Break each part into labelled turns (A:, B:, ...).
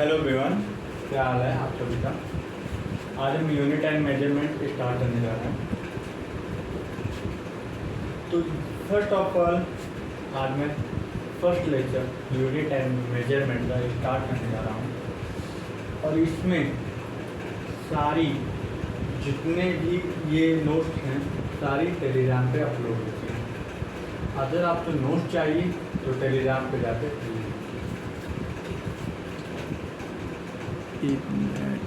A: Hello everyone, क्या हाल है आप सभी का। आज हम यूनिट एंड मेजरमेंट स्टार्ट करने जा रहे हैं। तो फर्स्ट ऑफ ऑल आज मैं first lecture unit and measurement का स्टार्ट करने जा रहा हूँ और इसमें सारी जितने भी ये नोट्स हैं सारी टेलीग्राम पे अपलोड होती हैं। अगर आपको नोट्स चाहिए तो टेलीग्राम पे जाके एक minute.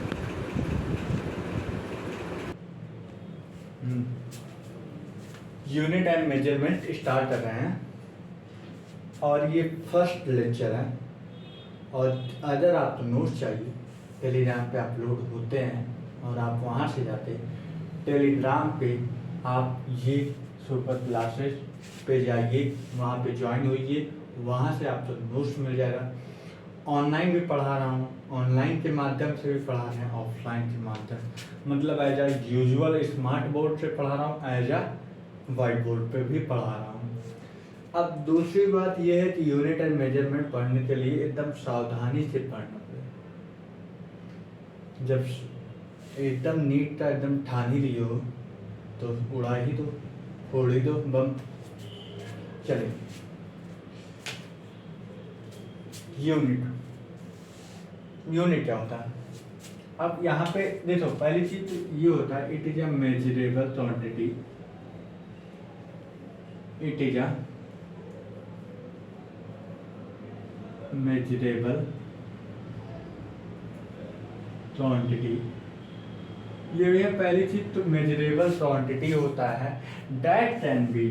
A: Unit and measurement start कर रहे हैं और ये फर्स्ट लेक्चर है। और अगर आपको नोट्स चाहिए टेलीग्राम पे अपलोड होते हैं और आप वहाँ से जाते टेलीग्राम पे आप ये सुपर क्लासेस पे जाइए, वहाँ पे ज्वाइन होइए, वहाँ से आपको नोट्स मिल जाएगा। ऑनलाइन भी पढ़ा रहा हूँ, ऑनलाइन के माध्यम से भी पढ़ा रहे हैं, ऑफलाइन के माध्यम मतलब एज आ यूजुअल स्मार्ट बोर्ड से पढ़ा रहा हूँ, एज आ वाइट बोर्ड पे भी पढ़ा रहा हूँ। अब दूसरी बात यह है कि यूनिट एंड मेजरमेंट पढ़ने के लिए एकदम सावधानी से पढ़ना पड़ेगा। जब एकदम नीट का एकदम ठान ही लियो तो उड़ा ही दो, फोड़ ही दो बम। चले यूनिट क्या होता है। अब यहाँ पे देखो, पहली चीज तो ये होता है, it is a measurable quantity. It is a measurable quantity. ये भी है पहली चीज तो मेजरेबल क्वांटिटी होता है। दैट कैन बी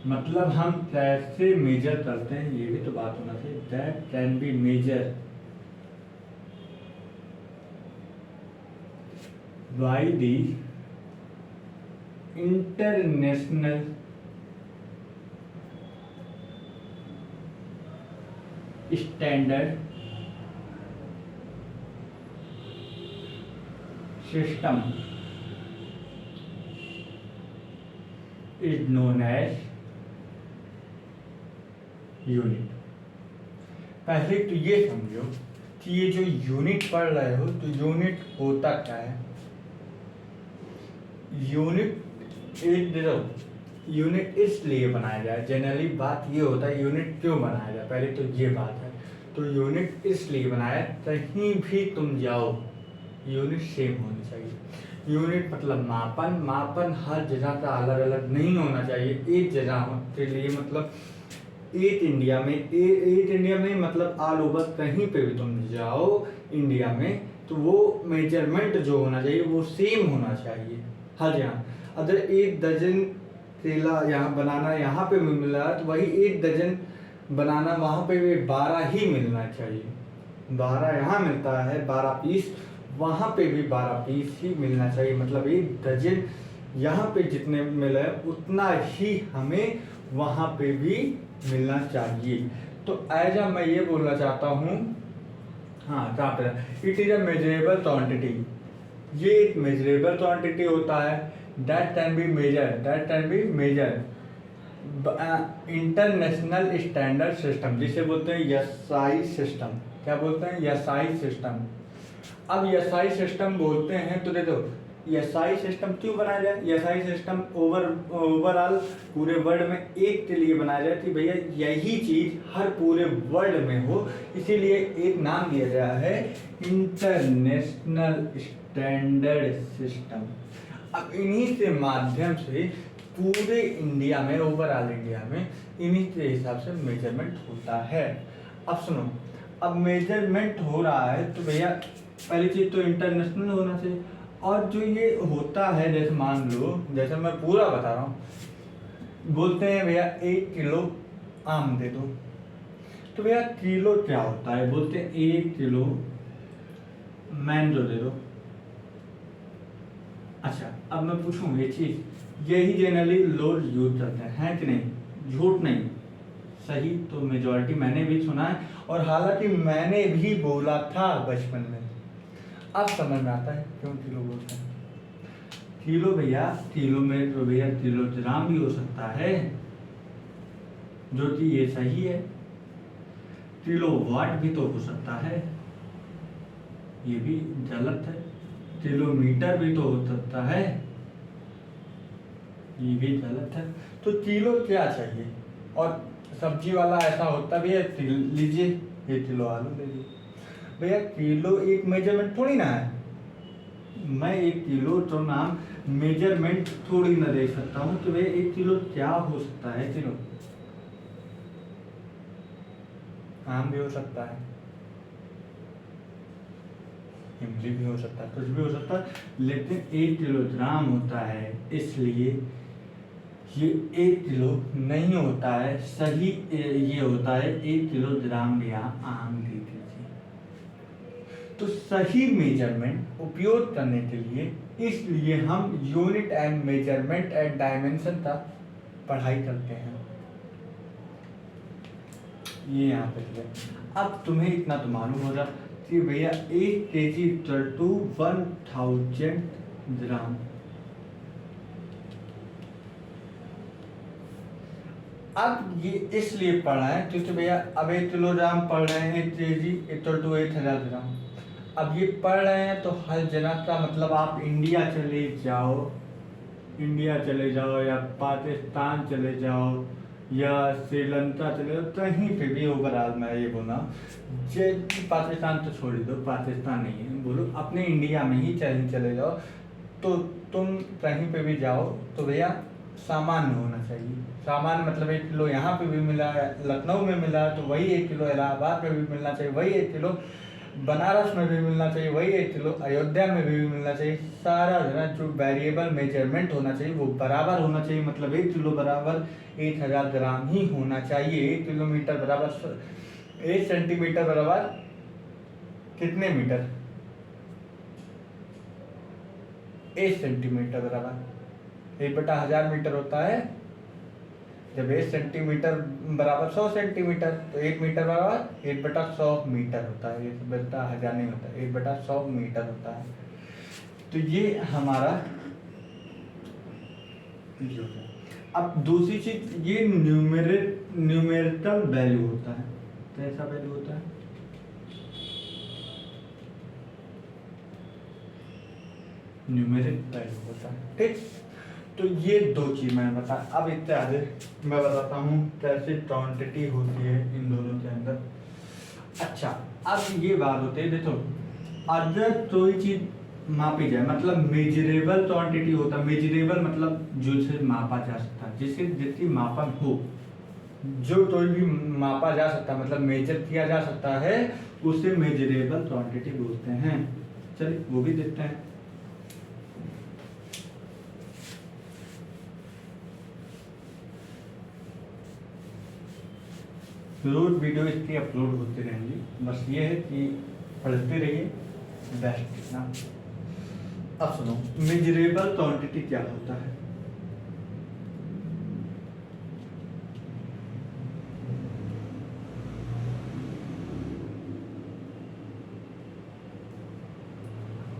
A: मतलब हम कैसे मेजर करते हैं ये भी तो बात होना चाहिए। That can be measure by the international standard system is known as unit. पहले तो ये समझो कि ये जो यूनिट पढ़ रहे हो तो यूनिट होता क्या है। यूनिट इसलिए बनाया जाए, जनरली बात ये होता है यूनिट क्यों बनाया जाए, पहले तो ये बात है। तो यूनिट इसलिए बनाया कहीं भी तुम जाओ यूनिट सेम होनी चाहिए। यूनिट मतलब मापन हर जगह का अलग अलग नहीं होना चाहिए, एक जगह के लिए मतलब एक इंडिया में मतलब ऑल ओवर कहीं पे भी तुम जाओ इंडिया में तो वो मेजरमेंट जो होना चाहिए वो सेम होना चाहिए हर जगह। अगर एक दर्जन केला यहाँ बनाना यहाँ पे मिल रहा है तो वही एक दर्जन बनाना वहाँ पे भी 12 ही मिलना चाहिए। 12 यहाँ मिलता है 12 पीस, वहाँ पे भी 12 पीस ही मिलना चाहिए। मतलब एक दर्जन यहाँ पे जितने मिले उतना ही हमें वहाँ पे भी मिलना चाहिए। तो ऐसा मैं ये बोलना चाहता हूँ, हाँ कहाँ पे it is a measurable quantity. ये एक मेजरेबल क्वांटिटी होता है। That can be measure international standard system, जिसे बोलते हैं एसआई सिस्टम। क्या बोलते हैं? SI system. अब एसआई सिस्टम बोलते हैं तो देखो एसआई सिस्टम क्यों बनाया जाए। एसआई सिस्टम ओवरऑल पूरे वर्ल्ड में एक के लिए बनाया जाए कि भैया यही चीज हर पूरे वर्ल्ड में हो, इसीलिए एक नाम दिया गया है इंटरनेशनल स्टैंडर्ड सिस्टम। अब इन्हीं के माध्यम से पूरे इंडिया में, ओवरऑल इंडिया में इन्हीं के हिसाब से मेजरमेंट होता है। अब सुनो, अब मेजरमेंट हो रहा है तो भैया पहली चीज तो इंटरनेशनल होना चाहिए। और जो ये होता है जैसे मान लो, जैसे मैं पूरा बता रहा हूँ, बोलते हैं भैया 1 किलो आम दे दो, तो भैया किलो क्या होता है? बोलते हैं 1 किलो मैंगो दे दो। अच्छा, अब मैं पूछूं ये चीज यही जनरली लोग यूज करते हैं कि नहीं? झूठ नहीं, सही तो मेजॉरिटी मैंने भी सुना है और हालांकि मैंने भी बोला था बचपन में। अब समझ में आता है क्यों किलो बोलते हैं। किलो भैया, किलो में तो भैया किलोग्राम भी हो सकता है, जो कि ये सही है। किलो वाट भी तो हो सकता है। ये भी गलत है। किलोमीटर भी तो हो सकता है, ये भी गलत है। तो किलो क्या चाहिए? और सब्जी वाला ऐसा होता भी है, लीजिए 1 किलो आलू ले लीजिए। भैया किलो एक मेजरमेंट थोड़ी ना है, मैं 1 किलो तो नाम मेजरमेंट थोड़ी ना दे सकता हूँ। तो भैया 1 किलो क्या हो सकता है? किलो आम भी हो सकता है, इमली भी हो सकता है, कुछ भी हो सकता है, लेकिन 1 किलोग्राम होता है, इसलिए ये 1 किलो नहीं होता है। सही ये होता है 1 किलोग्राम या आम दे दीजिए। तो सही मेजरमेंट उपयोग करने के लिए इसलिए हम unit and measurement and dimension का पढ़ाई करते हैं। ये यहाँ पे है। अब तुम्हें इतना तो मालूम होगा कि भैया 1 kg इक्वल टू 1000 ग्राम। अब ये इसलिए पढ़ रहे हैं क्योंकि भैया अब 1 किलोग्राम पढ़ रहे हैं, 1 kg इक्वल टू 1000 ग्राम। अब ये पढ़ रहे हैं तो हर जगह का मतलब आप इंडिया चले जाओ, इंडिया चले जाओ या पाकिस्तान चले जाओ या श्रीलंका चले जाओ, कहीं पे भी ओवरऑल मैं ये बोला जे पाकिस्तान तो छोड़ दो, पाकिस्तान नहीं है, बोलो अपने इंडिया में ही चले जाओ, तो तुम कहीं पे भी जाओ तो भैया सामान्य होना चाहिए। सामान्य मतलब 1 किलो यहाँ पे भी मिला है, लखनऊ में मिला है तो वही 1 किलो, इलाहाबाद में भी मिलना चाहिए वही 1 किलो, बनारस में भी मिलना चाहिए वही 1 किलो, अयोध्या में भी मिलना चाहिए। सारा जो वेरिएबल मेजरमेंट होना चाहिए वो बराबर होना चाहिए। मतलब 1 किलो बराबर 1000 ग्राम ही होना चाहिए। 1 किलोमीटर बराबर 1 सेंटीमीटर बराबर कितने मीटर? 1 सेंटीमीटर बराबर 1/1000 मीटर होता है। जब 1 सेंटीमीटर बराबर 100 सेंटीमीटर तो 1 मीटर बराबर 1/100 मीटर होता है। 1/1000 नहीं होता, 1/100 मीटर होता है। तो ये हमारा जो है। अब दूसरी चीज, ये न्यूमेरिकल वैल्यू होता है। कैसा वैल्यू होता है? न्यूमेरिक वैल्यू होता है, ठीक। तो ये 2 चीज मैंने बताया। अब इससे आगे मैं बताता हूँ कैसे क्वांटिटी होती है इन दोनों के अंदर। अच्छा, अब ये बात होती है, देखो अगर कोई चीज मापी जाए मतलब मेजरेबल क्वांटिटी होता है। मेजरेबल मतलब जिसे मापा जा सकता है, जिससे जितनी मापन हो, जो कोई भी मापा जा सकता है मतलब मेजर किया जा सकता है, उसे मेजरेबल क्वांटिटी बोलते हैं। चलिए वो भी देखते हैं। रोज वीडियो इसकी अपलोड होती रहेंगी, बस ये है कि पढ़ते रहिए, बेस्ट ना। अब सुनो, मेजरेबल क्वांटिटी क्या होता है?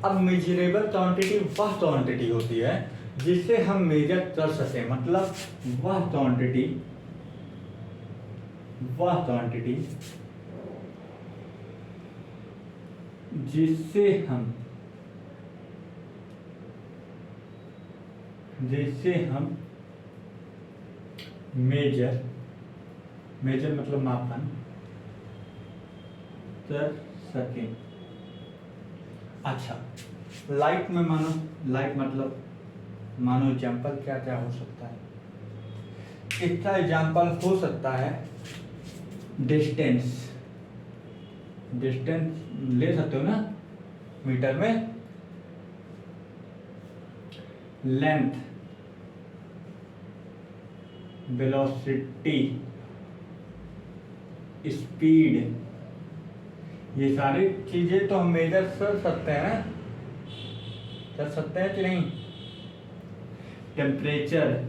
A: अब मेजरेबल क्वांटिटी वह क्वांटिटी होती है जिसे हम मेजर कर सके। मतलब वह क्वांटिटी जिससे हम मेजर मतलब मापन कर सकें। अच्छा, लाइट में मतलब मानो एग्जाम्पल क्या क्या हो सकता है? इसका एग्जाम्पल हो सकता है डिस्टेंस ले सकते हो ना मीटर में। लेंथ, वेलोसिटी, स्पीड, ये सारी चीजें तो हम मेजर कर सकते हैं कि नहीं? टेम्परेचर,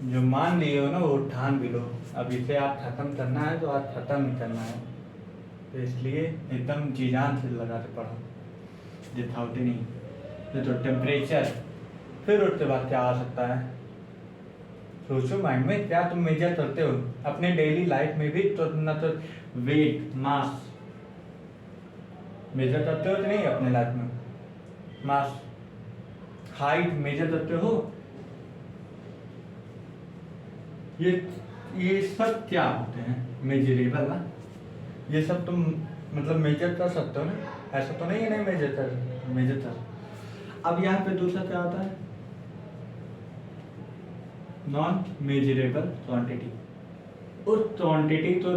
A: जो मान लिए हो ना वो ठान भी लो। अब इसे आप खत्म करना है तो आप खत्म ही करना है, तो इसलिए एकदम जी जान से लगा के पढ़ो, दिखावटी नहीं। तो टेम्परेचर, फिर उसके बाद क्या आ सकता है? सोचो माइंड में, क्या तुम मेजर करते हो अपने डेली लाइफ में भी? तो ना तो वेट, मास मेजर करते हो कि नहीं अपने लाइफ में? मास, हाइट मेजर करते हो? ये सब क्या होते हैं? मेजरेबल ना, ये सब तुम मतलब मेजर कर सकते हो ना, ऐसा तो नहीं है नहीं मेजर कर। अब यहाँ पे दूसरा क्या होता है? Non measurable quantity. और क्वांटिटी तो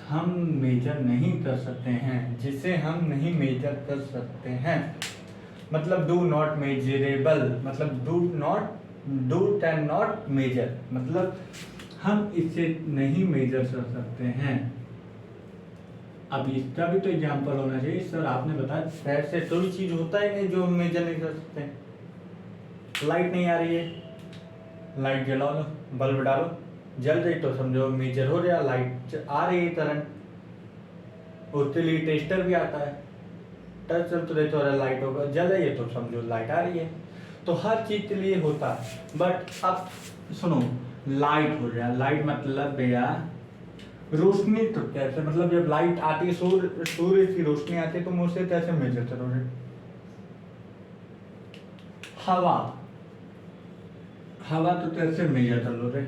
A: हम मेजर नहीं कर सकते हैं, जिसे हम नहीं मेजर कर सकते हैं, मतलब डू नॉट मेजरेबल, मतलब डू कैन नॉट मेजर, मतलब हम इसे नहीं मेजर कर सकते हैं। अब इसका भी तो एग्जाम्पल होना चाहिए। सर आपने बताया ऐसे कोई चीज होता ही नहीं जो हम मेजर नहीं कर सकते। लाइट नहीं आ रही है, लाइट जला लो, बल्ब डालो, जल रही तो समझो मेजर हो गया, लाइट आ रही है करंट। उसके लिए टेस्टर भी आता है, टच चल तो रही तो लाइट होगा, जल रही है तो समझो लाइट आ रही है। तो हर चीज के लिए होता है। बट अब सुनो, लाइट हो गया, लाइट मतलब भैया रोशनी। तो कैसे मतलब जब लाइट आती है, सूर्य की रोशनी आती है, तो मुझसे कैसे मेजर करोगे? हवा, हवा तो कैसे मेजर कर लो रे?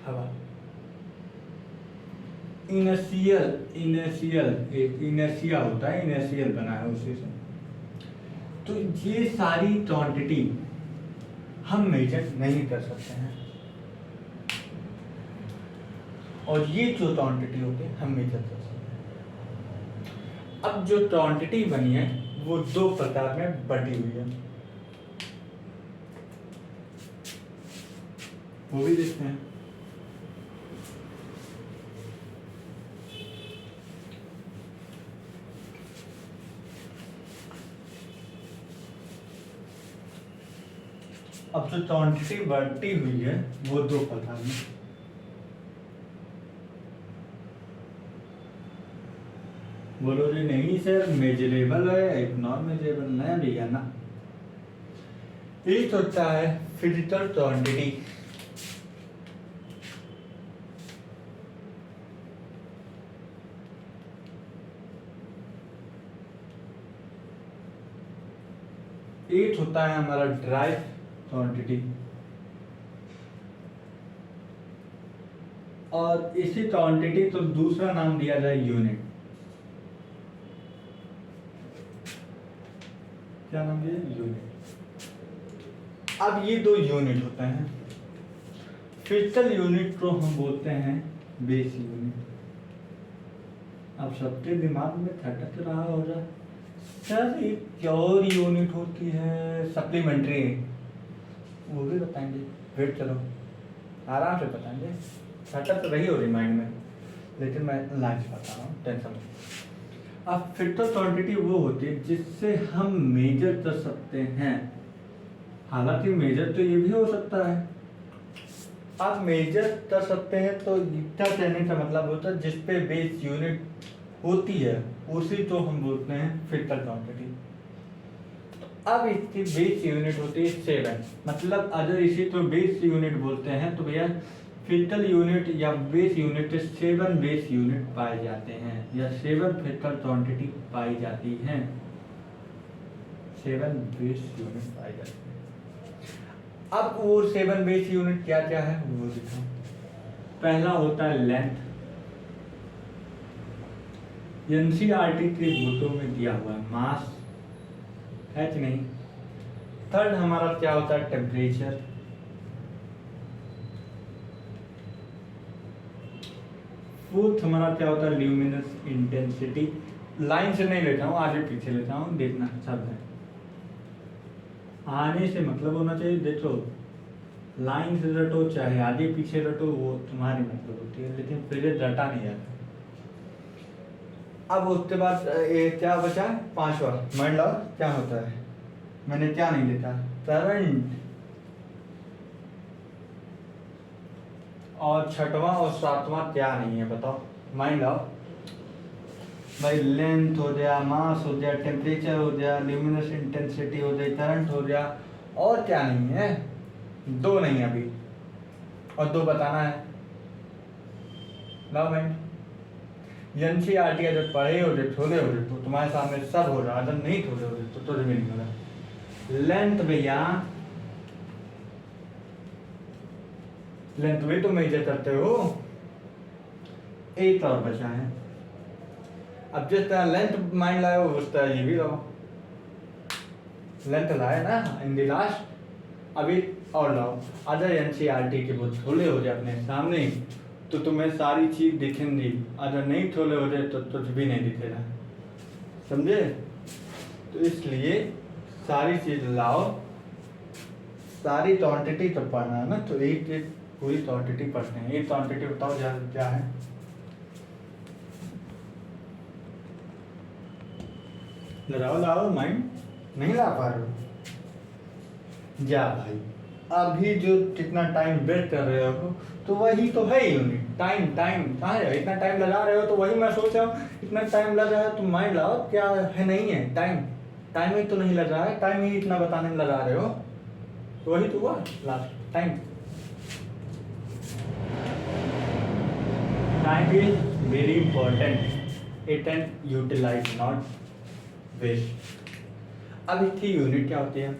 A: हवा इनर्शिया होता है, इनर्शियल बना है उसी से। तो ये सारी क्वांटिटी हम मेजर नहीं कर सकते हैं, और ये जो क्वांटिटी होती है हम मेजर कर सकते हैं। अब जो क्वांटिटी बनी है वो दो प्रकार में बटी हुई है, वो भी देखते हैं। अब जो क्वांटिटी बढ़ती हुई है वो दो प्रकार में। बोलो जी नहीं सर, मेजरेबल है एक नॉन मेजरेबल। नहीं भैया ना, एक होता है फिजिकल क्वांटिटी, एक होता है हमारा ड्राइव क्वांटिटी, और इसी क्वांटिटी तो दूसरा नाम दिया जाए यूनिट। क्या नाम दिया? यूनिट। अब ये दो यूनिट होते हैं। फिजिकल यूनिट को हम बोलते हैं बेस यूनिट। अब सबके दिमाग में खटक रहा होगा, सर एक और यूनिट होती है सप्लीमेंट्री, वो भी बताएंगे। वेट करो, आराम से बताएंगे, खटक रही हो रही माइंड में, लेकिन मैं लाइव बता रहा हूँ, टेंशन नहीं। अब फिजिकल क्वांटिटी वो होती है जिससे हम मेजर कर सकते हैं। हालांकि मेजर तो ये भी हो सकता है, आप मेजर कर सकते हैं तो इतना कहने का मतलब होता है जिसपे बेस यूनिट होती है उसी तो हम बोलते हैं फिजिकल क्वांटिटी। अब इसकी बेस यूनिट होती है 7, मतलब अगर इसी तो बेस यूनिट बोलते हैं तो भैया फिजिकल यूनिट या बेस यूनिट 7 बेस यूनिट पाए जाते हैं, या 7 फिजिकल क्वांटिटी पाई जाती हैं, 7 बेस यूनिट पाई जाती हैं। अब वो 7 बेस यूनिट क्या क्या है वो दिखाओ। पहला होता है लेंथ, एनसीईआरटी के बुकों में दिया हुआ है, मास है कि नहीं। थर्ड हमारा क्या होता है? टेम्परेचर। फोर्थ हमारा क्या होता है? Luminous intensity. लाइन से नहीं लेता हूँ, आगे पीछे लेता हूँ, देखना शब्द है, आने से मतलब होना चाहिए। देखो लाइन से रटो चाहे आगे पीछे रटो, वो तुम्हारी मतलब होती है, लेकिन पहले रटा नहीं जाता। अब उसके बाद क्या बचा? 5वां मान लो क्या होता है, मैंने क्या नहीं लिखा, करंट। और 6वां और 7वां क्या नहीं है बताओ? मान लो भाई, लेंथ हो गया, मास हो गया, टेम्परेचर हो गया, ल्यूमिनस इंटेंसिटी हो गई, करंट हो गया, और क्या नहीं है? दो नहीं अभी, और दो बताना है। लाओ माइंड, एनसीईआरटी का जब पढ़े हो जब छोले हो तो तुम्हारे सामने सब हो रहा, जब नहीं छोले हो तो तुझे भी नहीं हो रहा। लेंथ भैया, लेंथ भी तो मेजर करते हो। एक और बचा है, अब जिस तरह लेंथ माइंड लाए हो उस तरह ये भी लाओ। लेंथ लाए ना इन द लास्ट, अभी और लाओ। अदर एनसीईआरटी के वो छोले हो जाए अपने सामने तो तुम्हें सारी चीज दिखेंगी, अगर नहीं छोले हो जाए तो कुछ भी नहीं दिखेगा, समझे? तो इसलिए सारी चीज लाओ, सारी क्वांटिटी तो पढ़ना है ना, तो एक एक पूरी क्वांटिटी पढ़ते हैं। एक क्वांटिटी बताओ क्या है? लगाओ, लाओ माइंड, नहीं ला पा रहे हो? जा भाई, अभी जो कितना टाइम वेस्ट कर रहे हो तो वही तो है यूनिट। टाइम कहाँ है? इतना टाइम लगा रहे हो तो वही मैं सोच रहा हूँ, इतना टाइम लग रहा है तो माइंड लाओ क्या है, नहीं है टाइम ही तो नहीं लग रहा है, टाइम ही इतना बताने में लगा रहे हो तो वही तो हुआ last time. Time is very important, it and utilize not waste. अब इसकी यूनिट क्या होती है?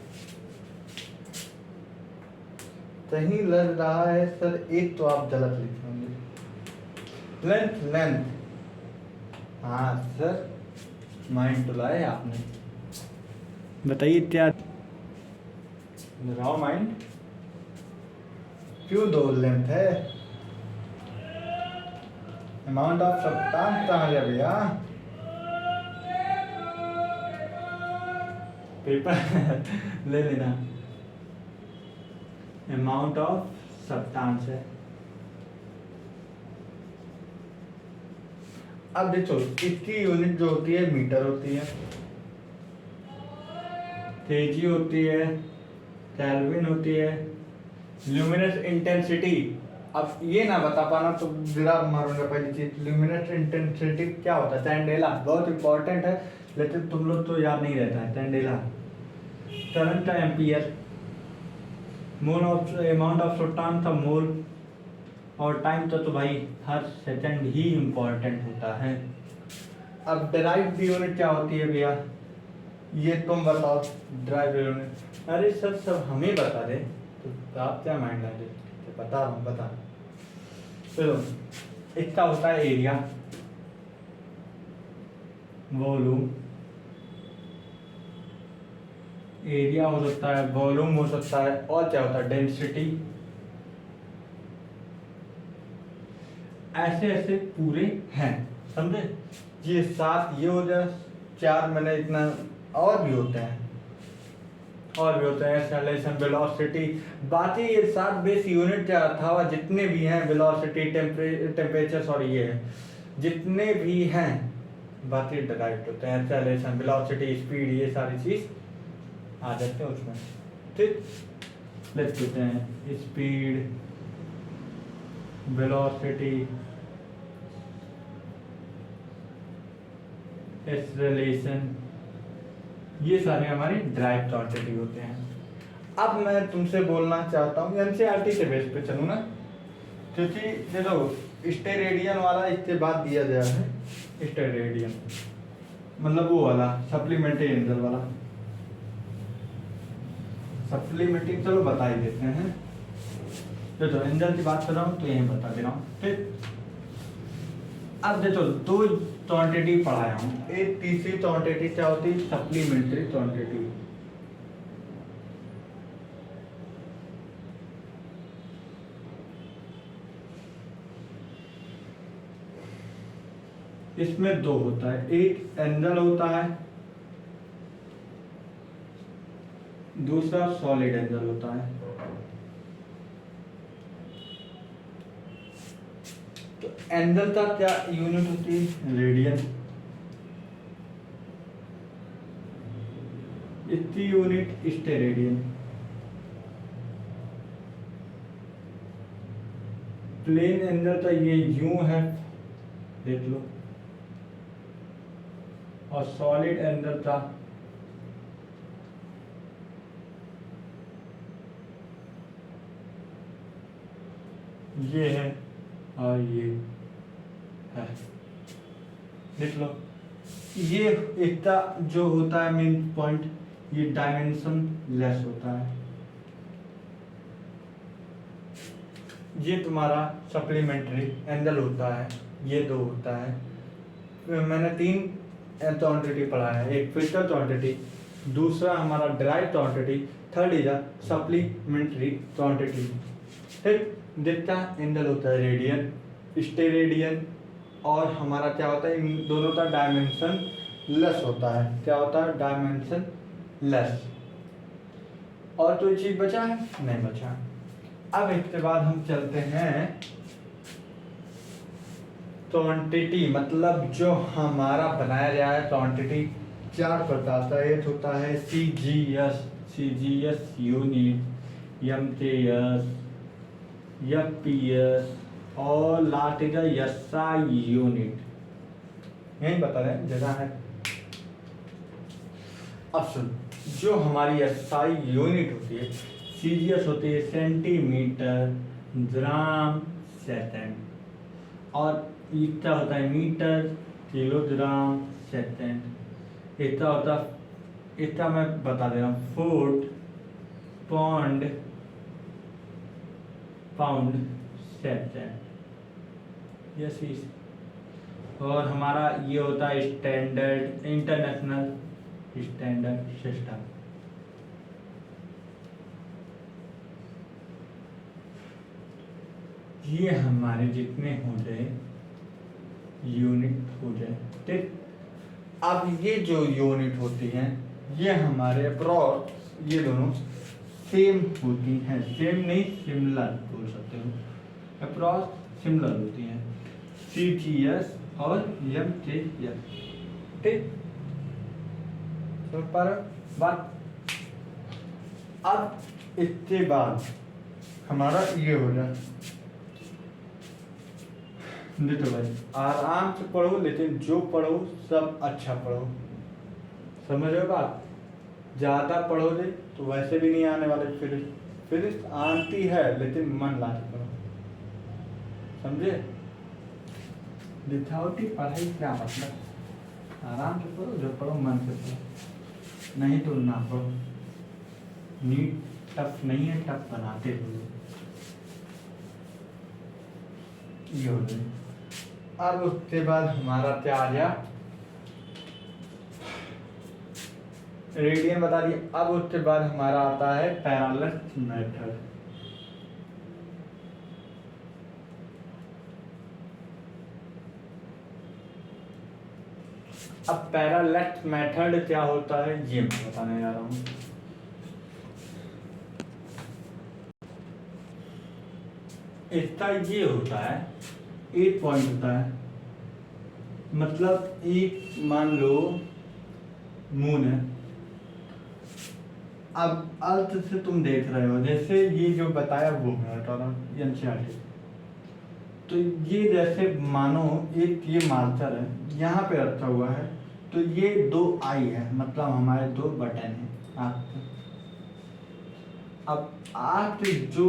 A: सही लग रहा है सर, एक तो आप गलत लिखे होंगे। लेंथ, हाँ सर, माइंड तो लाए आपने, बताइए क्या लगाओ माइंड, क्यों दो लेंथ है? अमाउंट ऑफ सब्सटेंस कहाँ गया भैया? पेपर ले लेना। अमाउंट ऑफ सब्सटेंस है। अब देखो इसकी यूनिट जो होती है मीटर होती है, केजी होती है, केल्विन होती है, ल्यूमिनस इंटेंसिटी। अब ये ना बता पाना तो गिरा मारूंगा। पहली चीज, ल्यूमिनस इंटेंसिटी क्या होता है? कैंडेला, बहुत इंपॉर्टेंट है लेकिन तुम लोग तो याद नहीं रहता है। कैंडेला, करंट का ampere, mole of amount of substance का मोल, और टाइम तो भाई हर सेकंड ही इम्पोर्टेंट होता है। अब डिराइव्ड यूनिट क्या होती है भैया? ये तुम बताओ डिराइव्ड यूनिट। अरे सर सब हमें बता दे तो आप क्या माइंड ला दे, तो बता। चलो, इसका होता है एरिया, वॉल्यूम, एरिया हो सकता है, वॉल्यूम हो सकता है, और क्या होता है? डेंसिटी। ऐसे पूरे हैं, समझे? ये 7 ये हो जाए, 4 मैंने इतना, और भी होते हैं, एक्सेलरेशन, वेलोसिटी। बाकी ये 7 बेस यूनिट क्या था, जितने भी हैं, वेलोसिटी, टेम्परेचर, सॉरी ये है, जितने भी हैं बाकी डिराइव्ड होते हैं। एक्सेलरेशन, वेलोसिटी, स्पीड, ये सारी चीज आ जाते हैं उसमें। ठीक, लेट लेते हैं स्पीड, वेलोसिटी, एक्सेलरेशन, ये सारे हमारे ड्राइव क्वांटिटी होते हैं। अब मैं तुमसे बोलना चाहता हूँ, एनसीईआरटी के बेस पे चलूँ ना, क्योंकि देखो स्टेरेडियन वाला इसके बाद दिया गया है। स्टेरेडियन मतलब वो वाला सप्लीमेंट्री एंजल वाला, सप्लीमेंट्री, चलो बता ही देते हैं। तो एंजल की बात कर रहा हूँ तो यही बता दे रहा हूँ। ठीक, अब देखो 2 क्वांटिटी पढ़ाया हूँ। एक तीसरी क्वांटिटी क्या होती है? Supplementary quantity. इसमें 2 होता है, एक एंगल होता है, दूसरा सॉलिड एंगल होता है। तो एंगल का क्या यूनिट होती है? रेडियन। इसकी यूनिट स्टेरेडियन। प्लेन एंगल का ये यूं है, देख लो, और सॉलिड एंगल का ये है और ये है, देख लो। ये इतना जो होता है मेन पॉइंट, ये डायमेंशन लेस होता है। ये तुम्हारा सप्लीमेंट्री एंगल होता है, ये दो होता है। मैंने 3 क्वांटिटी पढ़ा है, एक फिजिकल क्वांटिटी, दूसरा हमारा direct quantity, third is a supplementary quantity. ठीक, जितना एंगल होता है रेडियन, स्टेरेडियन, और हमारा क्या होता है, इन दोनों का डायमेंशन लेस होता है। क्या होता है? Dimension less. और कोई चीज बचा है? नहीं बचा। अब इसके बाद हम चलते हैं क्वांटिटी, मतलब जो हमारा बनाया गया है क्वांटिटी 4 प्रकार का। एक होता है सीजीएस यूनिट, एमटीएस, एफपीएस और लास्ट इज एसआई यूनिट। यही बता रहे जगह है। अब सुन, जो हमारी एसआई यूनिट होती है, सीजीएस होती है सेंटीमीटर, ग्राम, सेकंड, और इतना होता है मीटर, किलोग्राम, सेकंड। इतना होता, इतना मैं बता दे रहा हूँ, foot, pound, pound, second. Yes. और हमारा ये होता है स्टैंडर्ड, इंटरनेशनल स्टैंडर्ड सिस्टम। ये हमारे जितने हो जाए यूनिट हो जाए। ठीक, अब ये जो यूनिट होती हैं, ये हमारे अप्रॉक्स ये दोनों सेम होती हैं। सेम नहीं, सिमिलर बोल सकते हो। अप्रॉक्स सिमिलर होती हैं, सीजीएस और एमटीएस। ठीक, पर बात। अब इसके बाद हमारा ये हो जाए, देखो भाई आराम से पढ़ो, लेकिन जो पढ़ो सब अच्छा पढ़ो, समझ रहे हो बात? ज्यादा पढ़ोगे तो वैसे भी नहीं आने वाले। फिर आती है, लेकिन मन ला के पढ़ो, समझे? विदाउट पढ़ाई क्या मतलब? आराम से पढ़ो, जो पढ़ो मन से पढ़ो, नहीं तो ना पढ़ो। नीट टफ नहीं है, टफ बनाते हो ये हो जाए। अब उसके बाद हमारा क्या आ गया, रेडियन बता दिया। अब उसके बाद हमारा आता है पैरेलल मेथड। अब पैरेलल मेथड क्या होता है ये मैं बताने जा रहा हूँ। इसका ये होता है, एक पॉइंट होता है, मतलब एक मान लो मून है। अब अर्थ से तुम देख रहे हो, जैसे ये जो बताया वो है एनसीईआरटी। तो ये जैसे मानो एक ये मार्कर है, यहाँ पे रखा हुआ है, तो ये 2 आई है, मतलब हमारे 2 बटन है आँख पे। अब आँख जो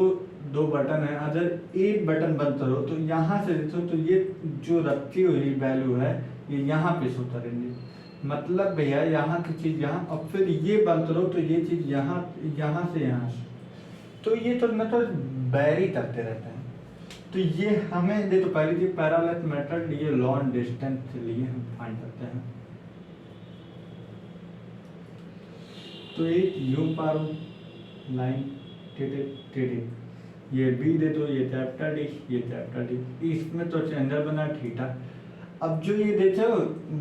A: 2 बटन है, अगर एक बटन बंद करो तो यहाँ से देखो तो ये जो रखी हुई वैल्यू है ये यहाँ पे शो करेंगे। मतलब भैया यहाँ की चीज यहाँ, और फिर ये बंद करो तो ये चीज यहाँ, यहाँ से यहाँ से, तो ये तो न तो बैरी करते रहते हैं। तो ये हमें देखो पहली चीज पैरेलल मेथड, ये लॉन्ग डिस्टेंस के लिए हम फाइंड करते हैं। तो एक यू पारो लाइन टेढ़े, ये बी दे दो, ये कैपिटल डी, ये कैपिटल डी, इसमें तो एंगल बना थीटा। अब जो ये देखो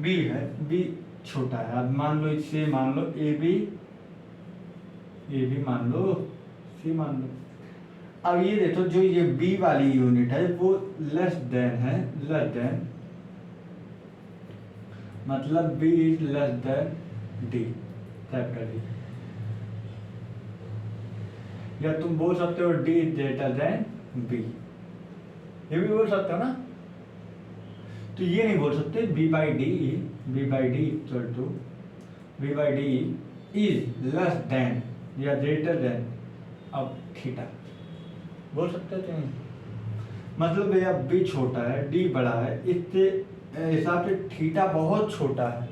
A: बी है, बी छोटा है, अब मान लो इसे मान लो ए बी मान लो, सी मान लो। अब ये देखो जो ये बी वाली यूनिट है वो लेस देन है, लेस देन, मतलब B is less than D, capital D. या तुम बोल सकते हो D is greater than B, ये भी बोल सकते हो ना। तो ये नहीं बोल सकते B by D equal to B by D is less than या ग्रेटर देन अब थीटा, बोल सकते हो नहीं। मतलब भैया बी छोटा है, डी बड़ा है, इसके हिसाब से थीटा बहुत छोटा है,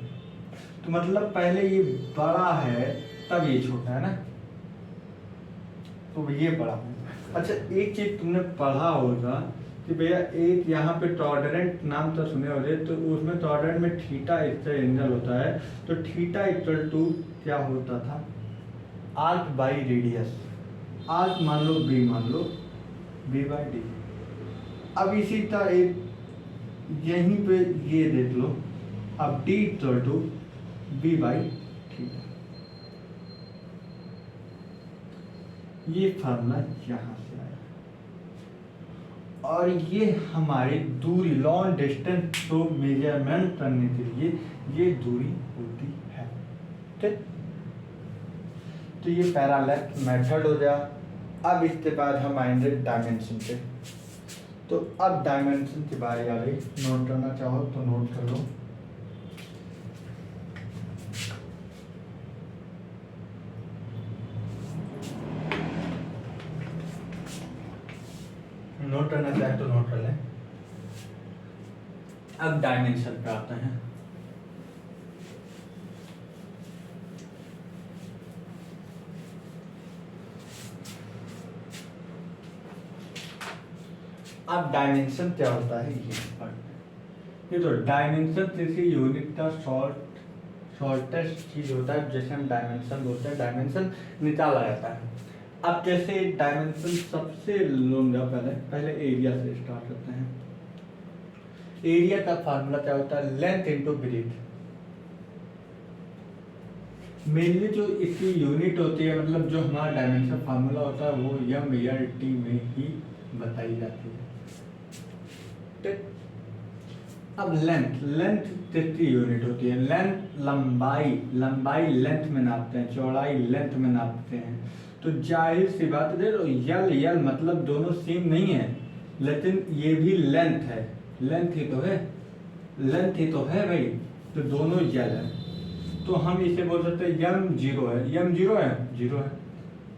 A: तो मतलब पहले ये बड़ा है तब ये छोटा है ना, तो ये बड़ा है। अच्छा एक चीज तुमने पढ़ा होगा कि भैया एक यहाँ पे टॉर्डेंट नाम तो सुने होंगे, तो उसमें टॉर्डेंट में थीटा इससे एंगल होता है, तो थीटा इक्वल टू क्या होता था, आर्क बाई रेडियस। आर्क मान लो बी, मान लो बी बाई डी। अब इसी तरह एक यहीं पे ये देख लो, अब D equal to B by theta. ये फार्मूला यहाँ से आया, और ये हमारी दूरी लॉन्ग डिस्टेंस को मेजरमेंट करने के लिए ये दूरी होती है, ठीक। तो ये पैरालेक्स मेथड हो गया। अब इसके बाद हम आएंगे डायमेंशन पे। तो अब डायमेंशन के बारे में नोट करना चाहो तो नोट कर लो। नोट करना चाहे तो नोट कर लें। अब डायमेंशन पे आते हैं। अब डायमेंशन क्या होता है ये तो डायमेंशन किसी यूनिट का शॉर्टेस्ट चीज होता है, जैसे हम डायमेंशन बोलते हैं, डायमेंशन निकाला जाता है। अब जैसे डायमेंशन सबसे लंबा, पहले एरिया से स्टार्ट करते हैं। एरिया का फार्मूला क्या होता है, लेंथ इनटू ब्रेथ। मेनली जो इसकी यूनिट होती है, मतलब जो हमारा डायमेंशन फार्मूला होता है, वो MLT में ही बताई जाती है। अब लेंथ कितनी यूनिट होती है, लेंथ लंबाई लेंथ में नापते हैं, चौड़ाई लेंथ में नापते हैं। तो जाहिर सी बात है, यल मतलब दोनों सेम नहीं है, लेकिन ये भी लेंथ है, लेंथ ही तो है भाई, तो दोनों यल है। तो हम इसे बोल सकते हैं यम जीरो है,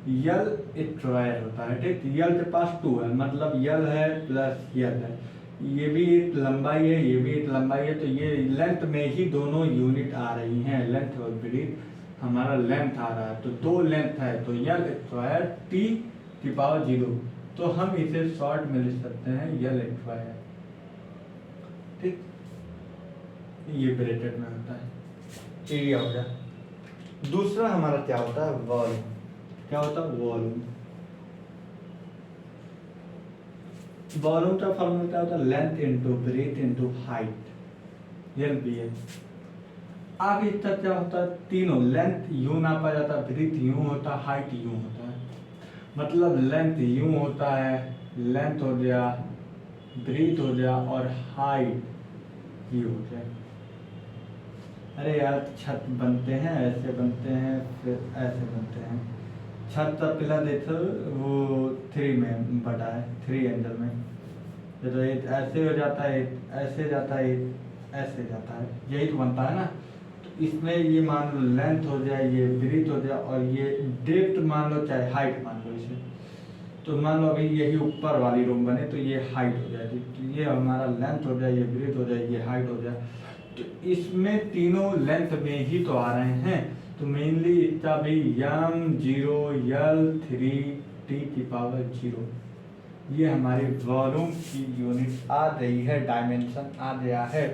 A: यल स्क्वायर होता है, ठीक। यल के पास 2 है, मतलब यल है प्लस यल है, ये भी एक लंबाई है, ये भी एक लंबाई है, तो ये लेंथ में ही दोनों यूनिट आ रही हैं, लेंथ और ब्रेथ हमारा लेंथ आ रहा है, तो 2 लेंथ है, तो यल स्क्वायर टी की पावर 0, तो हम इसे शॉर्ट में लिख सकते हैं यल स्क्वायर, ठीक। ये ब्रैकेट में होता है, एरिया हो गया। दूसरा हमारा क्या होता है, वॉल्यूम। क्या होता है, वॉल्यूम का फॉर्मूला क्या होता है, length into breadth into height, LBA। आगे तक क्या होता है, तीनों लेंथ यूं नापा जाता है, ब्रेथ यूं होता है, हाइट यूं होता है। मतलब लेंथ यूं होता है, लेंथ हो गया, ब्रेथ हो गया, और हाइट ये हो गया। अरे यार छत बनते हैं, ऐसे बनते हैं, फिर ऐसे बनते हैं। छत का पिलर देखो वो 3 में बटा है, 3 एंगल में, तो एक ऐसे हो जाता है, ऐसे जाता है, ऐसे जाता है, यही तो बनता है ना। तो इसमें ये मान लो लेंथ हो जाए, ये ब्रीथ हो जाए, और ये डेप्थ मान लो, चाहे हाइट मान लो इसे। तो मान लो अभी यही ऊपर वाली रूम बने, तो ये हाइट हो जाएगी, तो ये हमारा लेंथ हो जाए, ये ब्रीथ हो जाए, ये हाइट हो जाए। तो इसमें तीनों लेंथ में ही तो आ रहे हैं, तो मेनली इसका भी M0 L3 T की पावर 0, ये हमारी वॉल्यूम की यूनिट आ गई है, डायमेंशन आ गया है।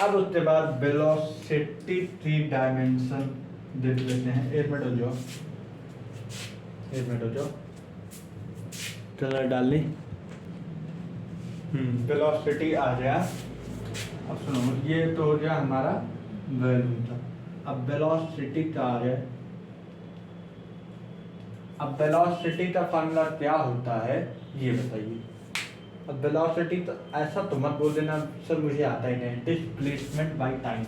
A: अब उसके बाद वेलोसिटी की डायमेंशन देख लेते हैं। 1 मिनट हो जाओ, कलर डाल ली। वेलोसिटी आ गया। अब सुनो, ये तो हो गया हमारा वॉल्यूम का। अब वेलोसिटी का आ गया। अब वेलोसिटी का फॉर्मूला क्या होता है ये बताइए। अब वेलोसिटी तो ऐसा तो मत बोल देना सर मुझे आता ही नहीं, डिस्प्लेसमेंट बाय टाइम।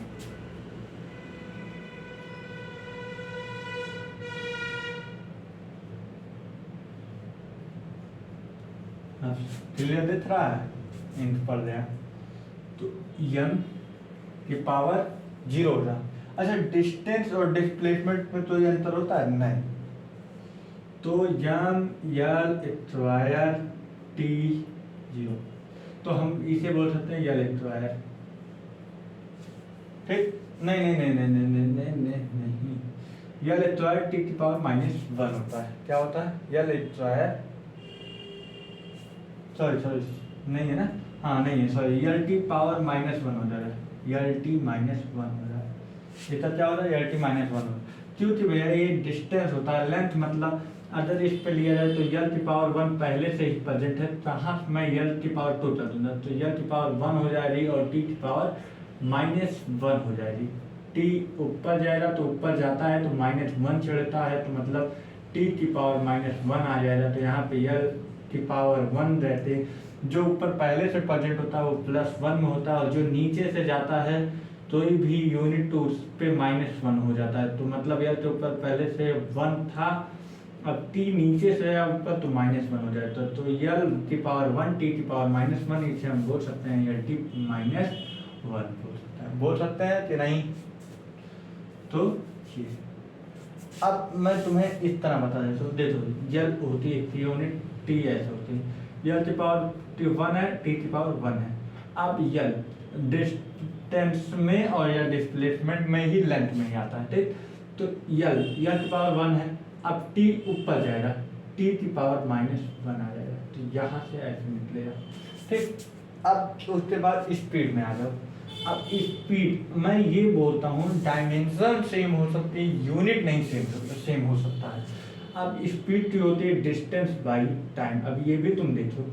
A: क्लियर दिख रहा है, इंक पढ़ रहे हैं तो m की पावर 0 होगा। अच्छा डिस्टेंस और डिस्प्लेसमेंट में तो ये अंतर होता है नहीं, तो m L square T zero. तो हम इसे बोल सकते हैं यल स्क्वायर। ठीक, नहीं नहीं नहीं नहीं नहीं नहीं नहीं नहीं नहीं, यल स्क्वायर टी की पावर माइनस वन होता है। क्या होता है? यल स्क्वायर, सॉरी सॉरी, नहीं है ना, हाँ नहीं है, सॉरी, यल टी पावर माइनस वन हो जाएगा, यल टी माइनस वन हो जाएगा। इसका क्या होता है? यल टी माइनस वन हो, क्योंकि भैया ये डिस्टेंस होता है, लेंथ, मतलब अगर इस पे लिया जाए तो यल की पावर वन पहले से ही प्रेजेंट है, कहाँ मैं यल की पावर टू कर दूंगा, तो यल की पावर वन हो जाएगी और टी की पावर माइनस वन हो जाएगी। टी ऊपर जाएगा तो ऊपर जाता है तो माइनस वन चढ़ता है, तो मतलब टी की पावर माइनस वन आ जाएगा। तो यहाँ पे यल की पावर वन रहते, जो ऊपर पहले से प्रेजेंट होता है वो प्लस वन में होता है, और जो नीचे से जाता है तो भी यूनिट तो उस पे माइनस वन हो जाता है। तो मतलब यल के ऊपर पहले से वन था, अब टी नीचे से आया ऊपर तो माइनस वन हो जाता है। तो यल की पावर वन टी की पावर माइनस वन, इसे हम बोल सकते हैं यल टी माइनस वन बोल सकते हैं कि नहीं? तो ये अब मैं तुम्हें इस तरह बता देता हूँ, देखो यल होती है यूनिट, टी ऐसे होती है, यल की पावर टी वन है, टी की पावर वन है। अब यल डिस्टेंस में और या डिस्प्लेसमेंट में ही लेंथ में ही आता है, ठीक। तो यल की पावर वन है, अब टी ऊपर जाएगा, टी की पावर माइनस वन आ जाएगा, तो यहाँ से ऐसे निकलेगा, ठीक। अब उसके बाद स्पीड में आ जाओ। अब स्पीड मैं ये बोलता हूँ डायमेंशन सेम हो सकती है, यूनिट नहीं सेम हो सकता है। अब स्पीड की होती है डिस्टेंस बाई टाइम। अब ये भी तुम देखो,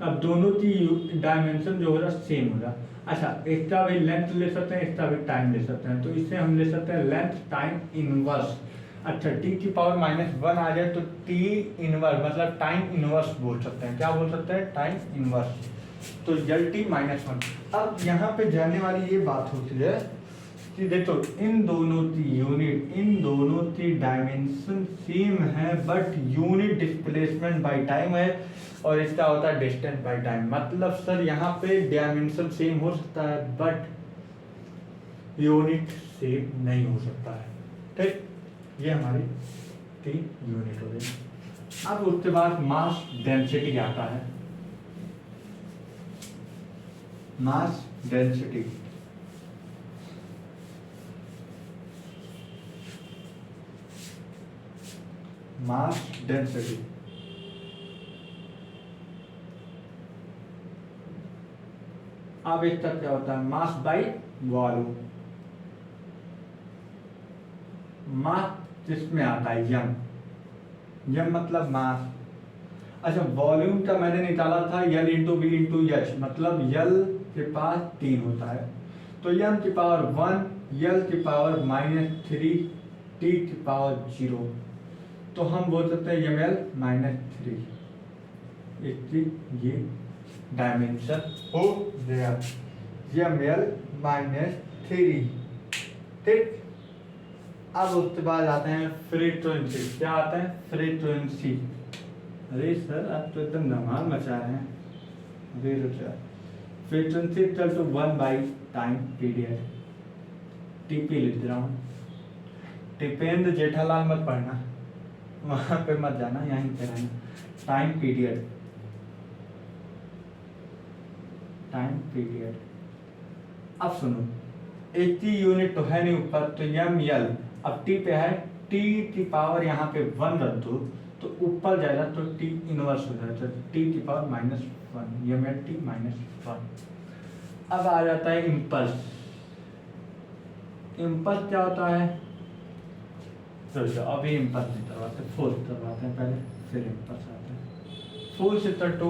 A: अब दोनों की डायमेंशन जो होगा सेम होगा। अच्छा, इसका भी लेंथ ले सकते हैं, इसका भी टाइम ले सकते हैं, तो इससे हम ले सकते हैं लेंथ टाइम इनवर्स। अच्छा, टी की पावर माइनस वन आ जाए तो टी इनवर्स मतलब टाइम इनवर्स बोल सकते हैं। क्या बोल सकते हैं? Time inverse. तो यल टी माइनस वन। अब यहाँ पे जाने वाली ये बात होती है कि देखो इन दोनों की डायमेंशन सेम है, but unit displacement by time है, और इसका होता है डिस्टेंस बाय टाइम। मतलब सर यहाँ पे डायमेंशन सेम हो सकता है बट यूनिट सेम नहीं हो सकता है, ठीक। ये हमारी तीन यूनिट हो गई। अब उसके बाद मास डेंसिटी आता है। मास डेंसिटी, मास डेंसिटी अब इसका क्या होता है? Mass by volume. मास किसमें आता है? यम। यम मतलब मास। अच्छा, वॉल्यूम का मैंने निकाला था L into B into H, मतलब यल के पास तीन होता है, तो यम की पावर वन, यल की पावर माइनस थ्री, टी की पावर जीरो, तो हम बोल सकते हैं एम एल माइनस थ्री। इसकी ये डायमेंशन हो गया, एम एल माइनस थ्री, ठीक। अब उसके बाद आते हैं फ्रीक्वेंसी। क्या आता है? फ्रीक्वेंसी। अरे सर आप तो एकदम धमाल मचा रहे हैं। अरे Rucha, frequency equal to one by time period. TP लिख रहा हूँ, टिपेंद्र जेठालाल मत पढ़ना, वहां पे मत जाना, यहीं पे रहना। Time period, time period. अब सुनो, एक ही यूनिट तो है नहीं ऊपर, तो एम एल, अब टी पे है, टी की पावर यहाँ पे वन रख दो तो ऊपर जाएगा तो टी इनवर्स हो जाएगा, टी की power minus one, M L T minus one. अब आ जाता है इम्पल्स। इम्पल्स क्या होता है? तो अभी इम्पल्स नहीं करवाते, फोर्स करवाते हैं पहले, फिर इम्पल्स आते हैं। फोर्स इक्वल टू,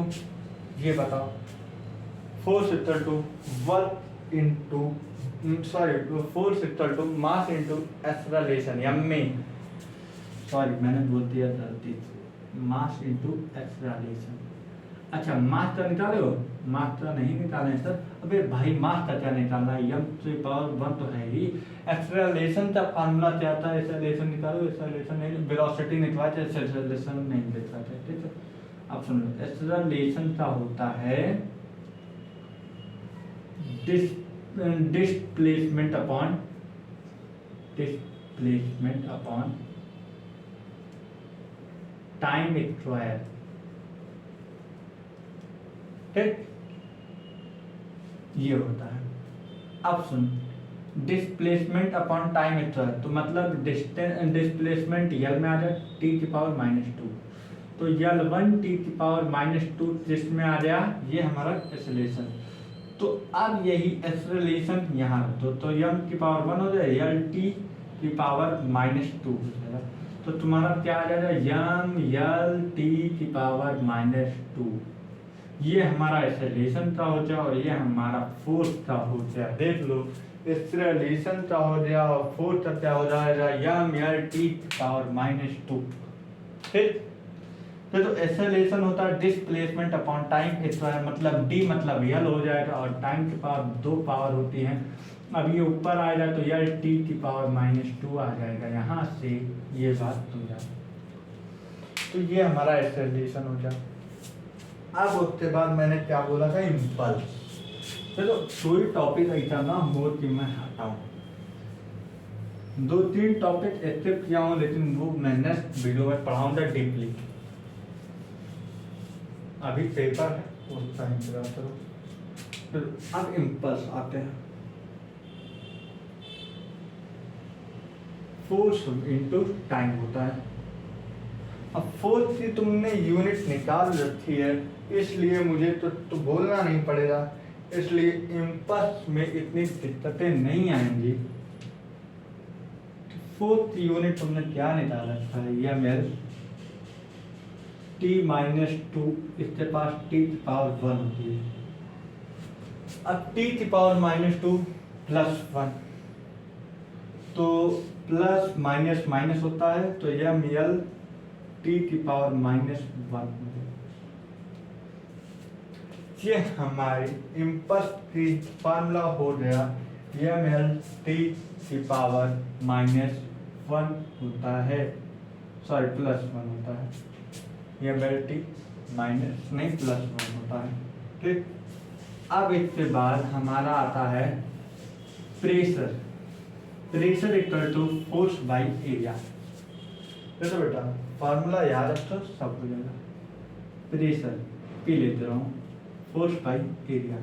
A: ये बताओ, force equal to work into, sorry, force equal to mass into acceleration, M में, सॉरी मैंने बोल दिया गलती से, मास इनटू एक्सेलरेशन। अच्छा, मास का निकाले हो? मास का नहीं निकाले सर। अबे भाई, मास का क्या निकालना है? एम से पावर वन तो है ही। एक्सेलरेशन का फार्मूला क्या आता है? एक्सेलरेशन निकालो, एक्सेलरेशन नहीं, वेलोसिटी निकालो, एक्सेलरेशन नहीं लिख पाते, ठीक है। अब सुन लो, एक्सेलरेशन का होता है डिस्प्लेसमेंट अपॉन टाइम स्क्वायर। ठीक, ये होता है। अब सुन, डिस्प्लेसमेंट अपॉन टाइम स्क्वायर, तो मतलब डिस्प्लेसमेंट यल में आ जाए टी की पावर -2, तो यल 1 टी की पावर -2 जिसमें आ गया ये हमारा एक्सेलरेशन। तो अब यही एक्सेलरेशन यहाँ तो यम की पावर 1 हो जाए, यल टी की पावर -2 हो जाएगा। तो तुम्हारा क्या आ जाएगा, यम यल टी की पावर -2, ये हमारा एक्सेलरेशन का हो जाए और ये हमारा फोर्स का हो जाए। देख लो, एक्सेलरेशन का हो जाए और फोर्स का क्या हो जाएगा, यम यल टी की पावर -2। ठीक, तो एक्सेलरेशन होता है डिस्प्लेसमेंट अपॉन टाइम स्क्वायर, मतलब डी मतलब यल हो जाएगा और टाइम की पावर 2 पावर होती है। अब ये ऊपर आ जाए तो यल टी की पावर -2 आ जाएगा, यहाँ से ये बात हो जाए। तो ये हमारा एक्सेलरेशन हो जाए। अब उसके बाद मैंने क्या बोला था, इम्पल्स। चलो कोई टॉपिक ऐसा ना हो कि मैं हटाऊं, 2-3 टॉपिक एक्सेप्ट किया हूं, लेकिन वो मैं नेक्स्ट वीडियो में पढ़ाऊंगा डीपली। अभी पेपर है उसका इंतजार करो। फिर अब इम्पल्स आते हैं, फोर्स इनटू टाइम होता है। अब फोर्स की तुमने यूनिट निकाल रखी है, इसलिए मुझे तो बोलना नहीं पड़ेगा, इसलिए इम्पल्स में इतनी दिक्कतें नहीं आएंगी। फोर्स की यूनिट तुमने क्या निकाल रखा है, यह मेरे t-2, इसके पास t की पावर 1 होती है। अब t की पावर -2 +1, तो प्लस माइनस माइनस होता है, तो यह यल t की पावर -1। ये हमारी इम्पल्स की फार्मूला हो गया, यह यल t की पावर -1 होता है, सॉरी +1 होता है, यह मेल टी माइनस नहीं +1 होता है। ठीक, अब इसके बाद हमारा आता है pressure. Pressure equal to force by area. देखो बेटा, फार्मूला याद रखो, सब हो जाएगा। प्रेशर पी लेते रहो, फोर्स बाई एरिया।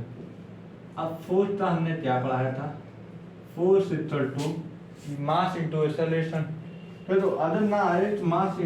A: अब फोर्स का हमने क्या पढ़ाया था, force equal to mass into acceleration. तो अगर ना आए तो मास